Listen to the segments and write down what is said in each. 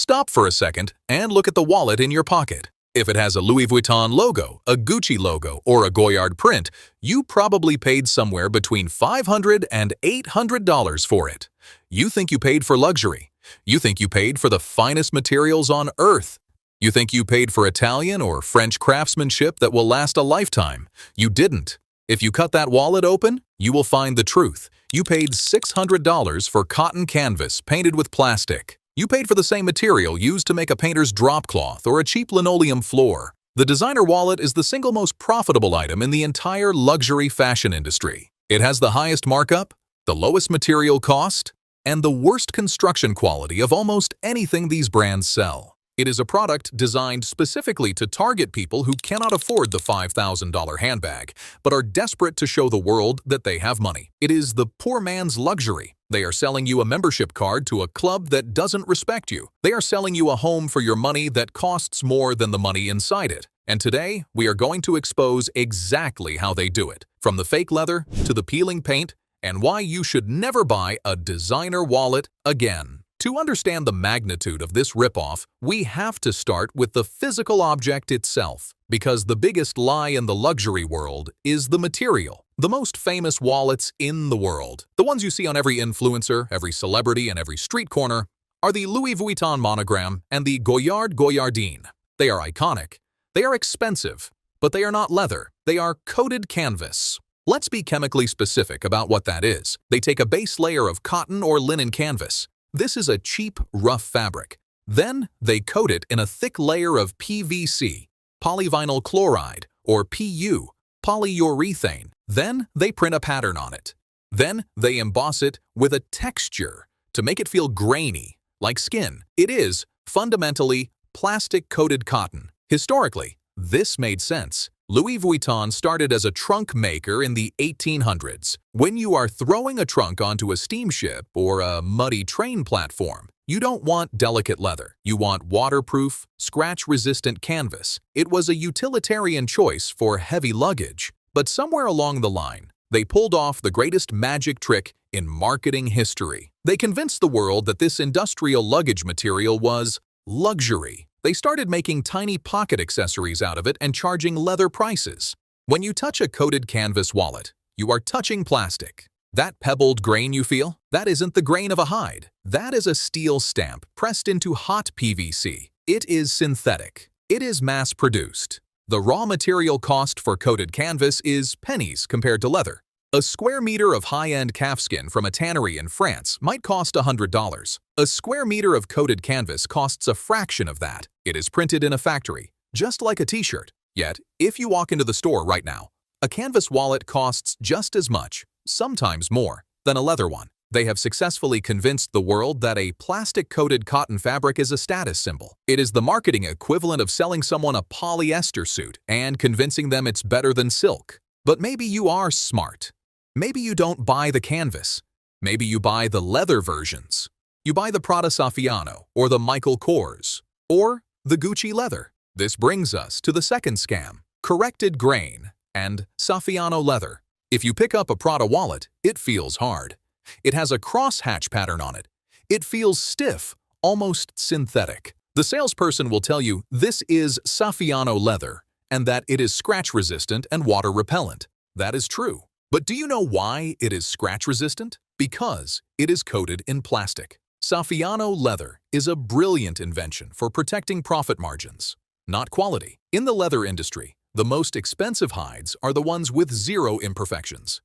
Stop for a second and look at the wallet in your pocket. If it has a Louis Vuitton logo, a Gucci logo, or a Goyard print, you probably paid somewhere between $500 and $800 for it. You think you paid for luxury. You think you paid for the finest materials on earth. You think you paid for Italian or French craftsmanship that will last a lifetime. You didn't. If you cut that wallet open, you will find the truth. You paid $600 for cotton canvas painted with plastic. You paid for the same material used to make a painter's drop cloth or a cheap linoleum floor. The designer wallet is the single most profitable item in the entire luxury fashion industry. It has the highest markup, the lowest material cost, and the worst construction quality of almost anything these brands sell. It is a product designed specifically to target people who cannot afford the $5,000 handbag, but are desperate to show the world that they have money. It is the poor man's luxury. They are selling you a membership card to a club that doesn't respect you. They are selling you a home for your money that costs more than the money inside it. And today, we are going to expose exactly how they do it, from the fake leather to the peeling paint, and why you should never buy a designer wallet again. To understand the magnitude of this ripoff, we have to start with the physical object itself, because the biggest lie in the luxury world is the material. The most famous wallets in the world, the ones you see on every influencer, every celebrity, and every street corner, are the Louis Vuitton monogram and the Goyard Goyardine. They are iconic. They are expensive, but they are not leather. They are coated canvas. Let's be chemically specific about what that is. They take a base layer of cotton or linen canvas. This is a cheap, rough fabric. Then they coat it in a thick layer of PVC, polyvinyl chloride, or PU, polyurethane. Then they print a pattern on it. Then they emboss it with a texture to make it feel grainy, like skin. It is, fundamentally, plastic-coated cotton. Historically, this made sense. Louis Vuitton started as a trunk maker in the 1800s. When you are throwing a trunk onto a steamship or a muddy train platform, you don't want delicate leather. You want waterproof, scratch-resistant canvas. It was a utilitarian choice for heavy luggage. But somewhere along the line, they pulled off the greatest magic trick in marketing history. They convinced the world that this industrial luggage material was luxury. They started making tiny pocket accessories out of it and charging leather prices. When you touch a coated canvas wallet, you are touching plastic. That pebbled grain you feel, that isn't the grain of a hide. That is a steel stamp pressed into hot PVC. It is synthetic. It is mass-produced. The raw material cost for coated canvas is pennies compared to leather. A square meter of high-end calfskin from a tannery in France might cost $100. A square meter of coated canvas costs a fraction of that. It is printed in a factory, just like a t-shirt. Yet, if you walk into the store right now, a canvas wallet costs just as much, sometimes more, than a leather one. They have successfully convinced the world that a plastic-coated cotton fabric is a status symbol. It is the marketing equivalent of selling someone a polyester suit and convincing them it's better than silk. But maybe you are smart. Maybe you don't buy the canvas. Maybe you buy the leather versions. You buy the Prada Saffiano or the Michael Kors or the Gucci leather. This brings us to the second scam, corrected grain and Saffiano leather. If you pick up a Prada wallet, it feels hard. It has a crosshatch pattern on it. It feels stiff, almost synthetic. The salesperson will tell you this is Saffiano leather and that it is scratch-resistant and water-repellent. That is true. But do you know why it is scratch-resistant? Because it is coated in plastic. Saffiano leather is a brilliant invention for protecting profit margins, not quality. In the leather industry, the most expensive hides are the ones with zero imperfections.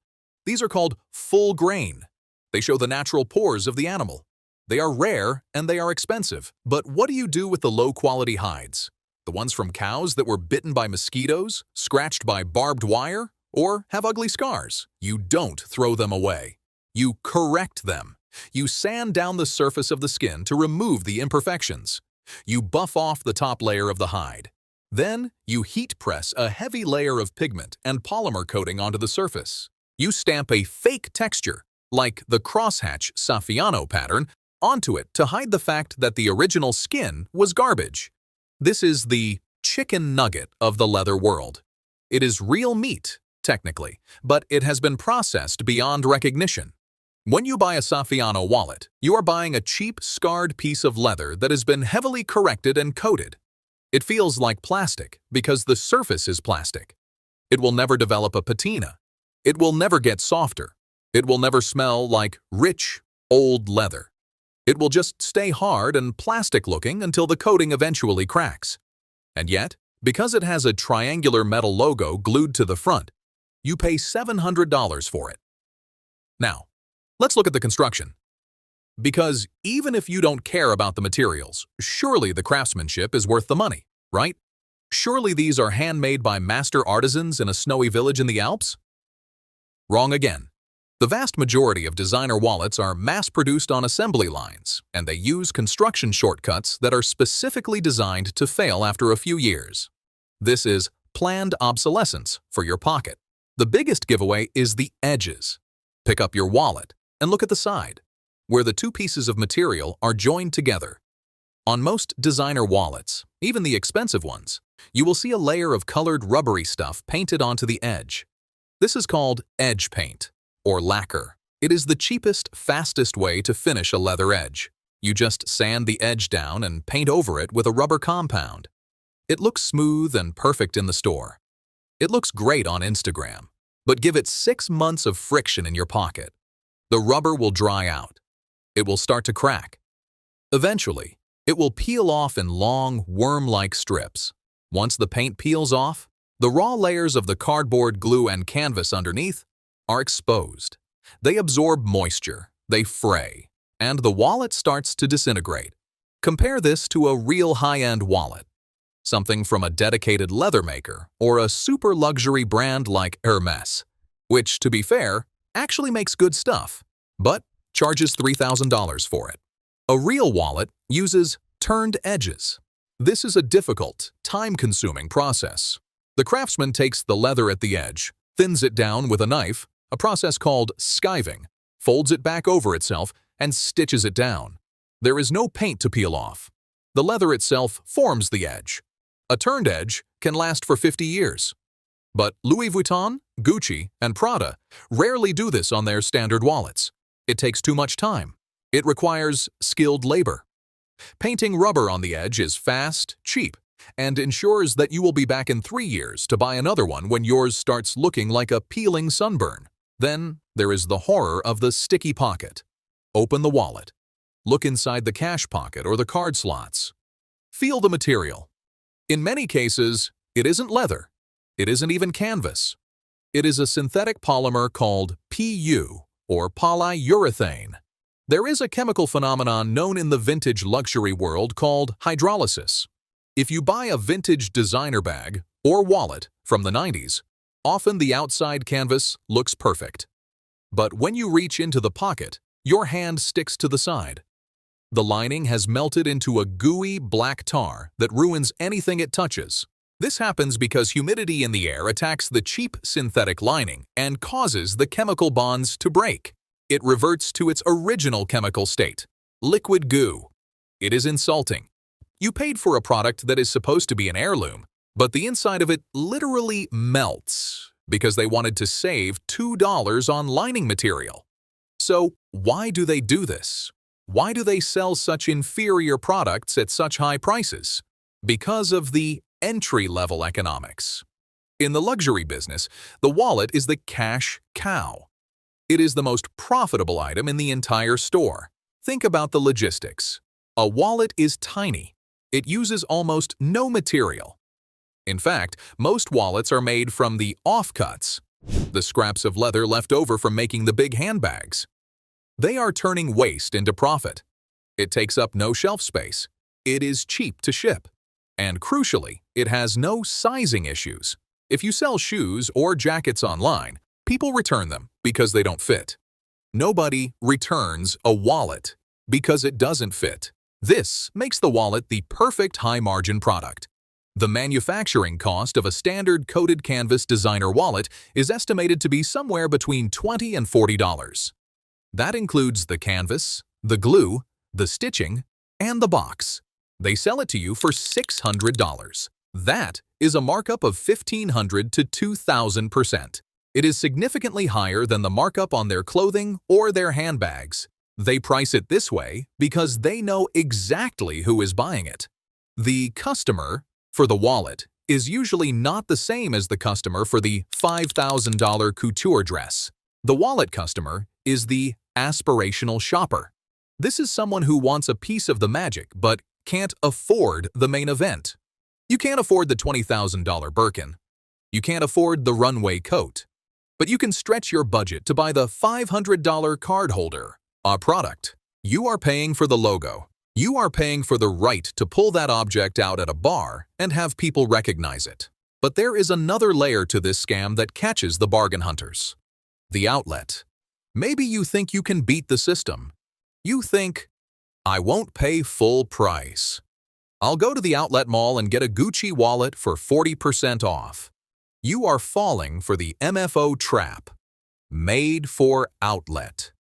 These are called full grain. They show the natural pores of the animal. They are rare and they are expensive. But what do you do with the low-quality hides? The ones from cows that were bitten by mosquitoes, scratched by barbed wire, or have ugly scars? You don't throw them away. You correct them. You sand down the surface of the skin to remove the imperfections. You buff off the top layer of the hide. Then, you heat press a heavy layer of pigment and polymer coating onto the surface. You stamp a fake texture, like the crosshatch Saffiano pattern, onto it to hide the fact that the original skin was garbage. This is the chicken nugget of the leather world. It is real meat, technically, but it has been processed beyond recognition. When you buy a Saffiano wallet, you are buying a cheap, scarred piece of leather that has been heavily corrected and coated. It feels like plastic because the surface is plastic. It will never develop a patina. It will never get softer. It will never smell like rich, old leather. It will just stay hard and plastic-looking until the coating eventually cracks. And yet, because it has a triangular metal logo glued to the front, you pay $700 for it. Now, let's look at the construction. Because even if you don't care about the materials, surely the craftsmanship is worth the money, right? Surely these are handmade by master artisans in a snowy village in the Alps? Wrong again. The vast majority of designer wallets are mass-produced on assembly lines, and they use construction shortcuts that are specifically designed to fail after a few years. This is planned obsolescence for your pocket. The biggest giveaway is the edges. Pick up your wallet and look at the side, where the two pieces of material are joined together. On most designer wallets, even the expensive ones, you will see a layer of colored rubbery stuff painted onto the edge. This is called edge paint, or lacquer. It is the cheapest, fastest way to finish a leather edge. You just sand the edge down and paint over it with a rubber compound. It looks smooth and perfect in the store. It looks great on Instagram, but give it 6 months of friction in your pocket. The rubber will dry out. It will start to crack. Eventually, it will peel off in long, worm-like strips. Once the paint peels off, the raw layers of the cardboard, glue, and canvas underneath are exposed. They absorb moisture, they fray, and the wallet starts to disintegrate. Compare this to a real high-end wallet, something from a dedicated leather maker or a super luxury brand like Hermes, which, to be fair, actually makes good stuff, but charges $3,000 for it. A real wallet uses turned edges. This is a difficult, time-consuming process. The craftsman takes the leather at the edge, thins it down with a knife, a process called skiving, folds it back over itself, and stitches it down. There is no paint to peel off. The leather itself forms the edge. A turned edge can last for 50 years. But Louis Vuitton, Gucci, and Prada rarely do this on their standard wallets. It takes too much time. It requires skilled labor. Painting rubber on the edge is fast, cheap, and ensures that you will be back in 3 years to buy another one when yours starts looking like a peeling sunburn. Then there is the horror of the sticky pocket. Open the wallet. Look inside the cash pocket or the card slots. Feel the material. In many cases, it isn't leather. It isn't even canvas. It is a synthetic polymer called PU, or polyurethane. There is a chemical phenomenon known in the vintage luxury world called hydrolysis. If you buy a vintage designer bag or wallet from the 90s, often the outside canvas looks perfect. But when you reach into the pocket, your hand sticks to the side. The lining has melted into a gooey black tar that ruins anything it touches. This happens because humidity in the air attacks the cheap synthetic lining and causes the chemical bonds to break. It reverts to its original chemical state, liquid goo. It is insulting. You paid for a product that is supposed to be an heirloom, but the inside of it literally melts because they wanted to save $2 on lining material. So why do they do this? Why do they sell such inferior products at such high prices? Because of the entry-level economics. In the luxury business, the wallet is the cash cow. It is the most profitable item in the entire store. Think about the logistics. A wallet is tiny. It uses almost no material. In fact, most wallets are made from the offcuts, the scraps of leather left over from making the big handbags. They are turning waste into profit. It takes up no shelf space. It is cheap to ship. And crucially, it has no sizing issues. If you sell shoes or jackets online, people return them because they don't fit. Nobody returns a wallet because it doesn't fit. This makes the wallet the perfect high-margin product. The manufacturing cost of a standard coated canvas designer wallet is estimated to be somewhere between $20 and $40. That includes the canvas, the glue, the stitching, and the box. They sell it to you for $600. That is a markup of 1,500 to 2,000%. It is significantly higher than the markup on their clothing or their handbags. They price it this way because they know exactly who is buying it. The customer for the wallet is usually not the same as the customer for the $5,000 couture dress. The wallet customer is the aspirational shopper. This is someone who wants a piece of the magic but can't afford the main event. You can't afford the $20,000 Birkin. You can't afford the runway coat. But you can stretch your budget to buy the $500 card holder, a product. You are paying for the logo. You are paying for the right to pull that object out at a bar and have people recognize it. But there is another layer to this scam that catches the bargain hunters. The outlet. Maybe you think you can beat the system. You think, I won't pay full price. I'll go to the outlet mall and get a Gucci wallet for 40% off. You are falling for the MFO trap. Made for outlet.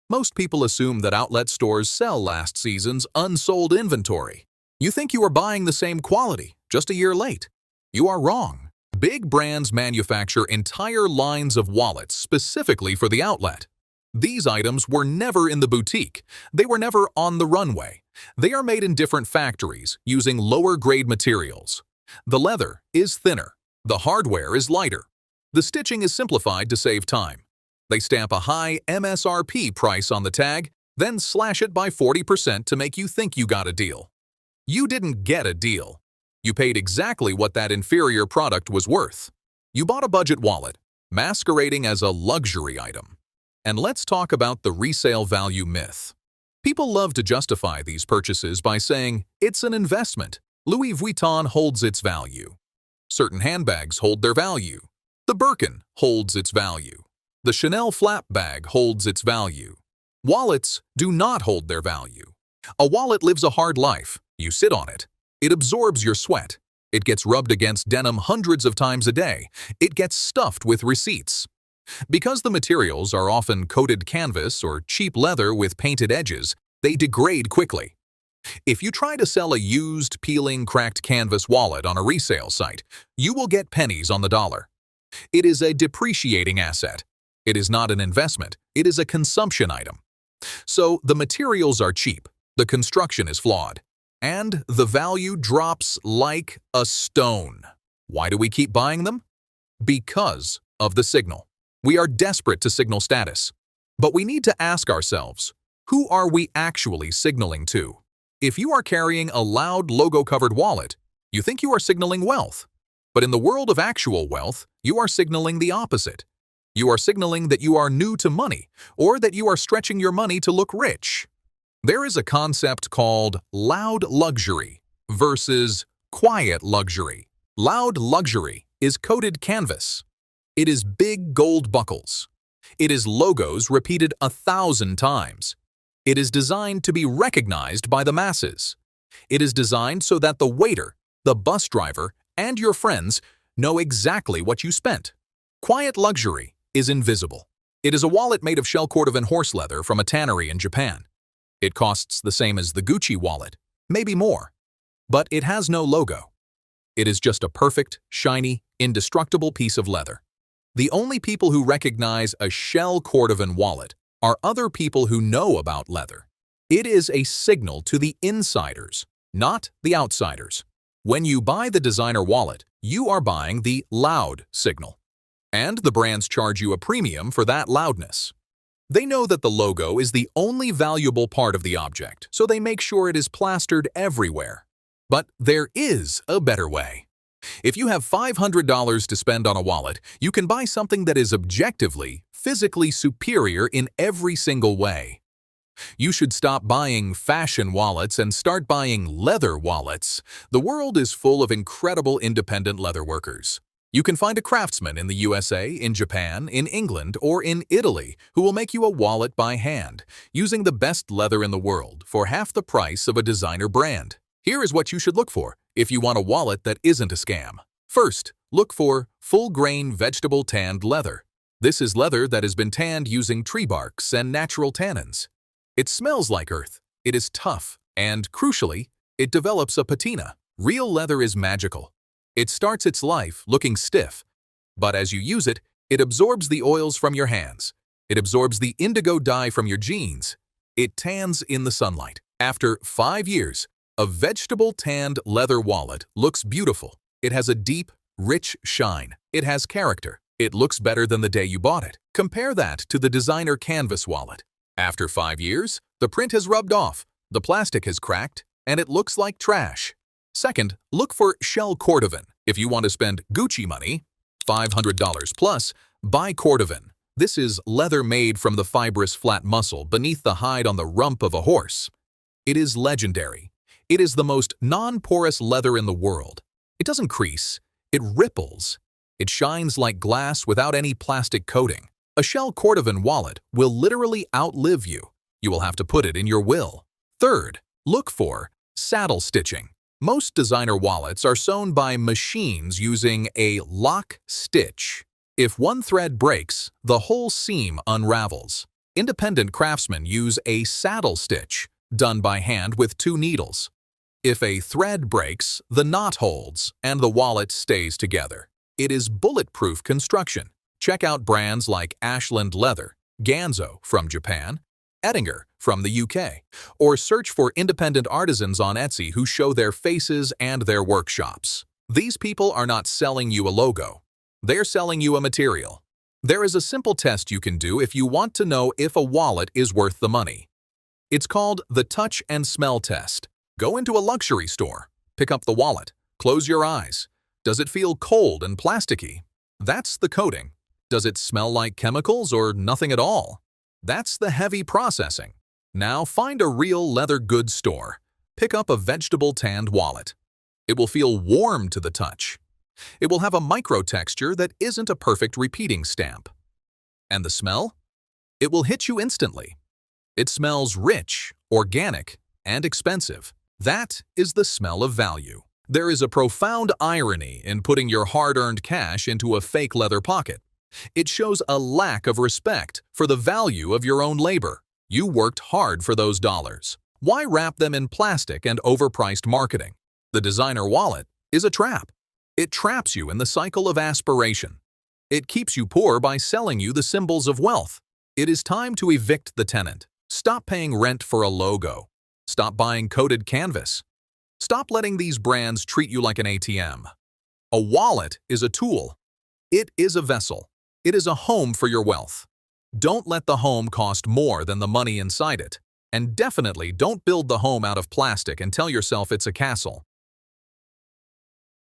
Most people assume that outlet stores sell last season's unsold inventory. You think you are buying the same quality, just a year late. You are wrong. Big brands manufacture entire lines of wallets specifically for the outlet. These items were never in the boutique. They were never on the runway. They are made in different factories using lower-grade materials. The leather is thinner. The hardware is lighter. The stitching is simplified to save time. They stamp a high MSRP price on the tag, then slash it by 40% to make you think you got a deal. You didn't get a deal. You paid exactly what that inferior product was worth. You bought a budget wallet, masquerading as a luxury item. And let's talk about the resale value myth. People love to justify these purchases by saying, it's an investment. Louis Vuitton holds its value. Certain handbags hold their value. The Birkin holds its value. The Chanel flap bag holds its value. Wallets do not hold their value. A wallet lives a hard life. You sit on it. It absorbs your sweat. It gets rubbed against denim hundreds of times a day. It gets stuffed with receipts. Because the materials are often coated canvas or cheap leather with painted edges, they degrade quickly. If you try to sell a used, peeling, cracked canvas wallet on a resale site, you will get pennies on the dollar. It is a depreciating asset. It is not an investment. It is a consumption item. So the materials are cheap, the construction is flawed, and the value drops like a stone. Why do we keep buying them? Because of the signal. We are desperate to signal status. But we need to ask ourselves, who are we actually signaling to? If you are carrying a loud logo-covered wallet, you think you are signaling wealth. But in the world of actual wealth, you are signaling the opposite. You are signaling that you are new to money, or that you are stretching your money to look rich. There is a concept called loud luxury versus quiet luxury. Loud luxury is coated canvas. It is big gold buckles. It is logos repeated 1,000 times. It is designed to be recognized by the masses. It is designed so that the waiter, the bus driver, and your friends know exactly what you spent. Quiet luxury is invisible. It is a wallet made of shell Cordovan horse leather from a tannery in Japan. It costs the same as the Gucci wallet, maybe more. But it has no logo. It is just a perfect, shiny, indestructible piece of leather. The only people who recognize a shell Cordovan wallet are other people who know about leather. It is a signal to the insiders, not the outsiders. When you buy the designer wallet, you are buying the loud signal. And the brands charge you a premium for that loudness. They know that the logo is the only valuable part of the object, so they make sure it is plastered everywhere. But there is a better way. If you have $500 to spend on a wallet, you can buy something that is objectively, physically superior in every single way. You should stop buying fashion wallets and start buying leather wallets. The world is full of incredible independent leather workers. You can find a craftsman in the USA, in Japan, in England, or in Italy who will make you a wallet by hand, using the best leather in the world for half the price of a designer brand. Here is what you should look for if you want a wallet that isn't a scam. First, look for full-grain vegetable tanned leather. This is leather that has been tanned using tree barks and natural tannins. It smells like earth, it is tough, and, crucially, it develops a patina. Real leather is magical. It starts its life looking stiff, but as you use it, It absorbs the oils from your hands. It absorbs the indigo dye from your jeans. It tans in the sunlight. After 5 years, a vegetable tanned leather wallet looks beautiful. It has a deep, rich shine. It has character. It looks better than the day you bought it. Compare that to the designer canvas wallet. After 5 years, the print has rubbed off, the plastic has cracked, and it looks like trash. Second, look for shell Cordovan. If you want to spend Gucci money, $500 plus, buy Cordovan. This is leather made from the fibrous flat muscle beneath the hide on the rump of a horse. It is legendary. It is the most non-porous leather in the world. It doesn't crease. It ripples. It shines like glass without any plastic coating. A shell Cordovan wallet will literally outlive you. You will have to put it in your will. Third, look for saddle stitching. Most designer wallets are sewn by machines using a lock stitch. If one thread breaks, the whole seam unravels. Independent craftsmen use a saddle stitch, done by hand with 2 needles. If a thread breaks, the knot holds, and the wallet stays together. It is bulletproof construction. Check out brands like Ashland Leather, Ganzo from Japan, Ettinger from the UK, or search for independent artisans on Etsy who show their faces and their workshops. These people are not selling you a logo. They're selling you a material. There is a simple test you can do if you want to know if a wallet is worth the money. It's called the touch and smell test. Go into a luxury store, pick up the wallet, close your eyes. Does it feel cold and plasticky? That's the coating. Does it smell like chemicals or nothing at all? That's the heavy processing. Now find a real leather goods store. Pick up a vegetable tanned wallet. It will feel warm to the touch. It will have a micro texture that isn't a perfect repeating stamp. And the smell? It will hit you instantly. It smells rich, organic, and expensive. That is the smell of value. There is a profound irony in putting your hard-earned cash into a fake leather pocket. It shows a lack of respect for the value of your own labor. You worked hard for those dollars. Why wrap them in plastic and overpriced marketing? The designer wallet is a trap. It traps you in the cycle of aspiration. It keeps you poor by selling you the symbols of wealth. It is time to evict the tenant. Stop paying rent for a logo. Stop buying coated canvas. Stop letting these brands treat you like an ATM. A wallet is a tool. It is a vessel. It is a home for your wealth. Don't let the home cost more than the money inside it. And definitely don't build the home out of plastic and tell yourself it's a castle.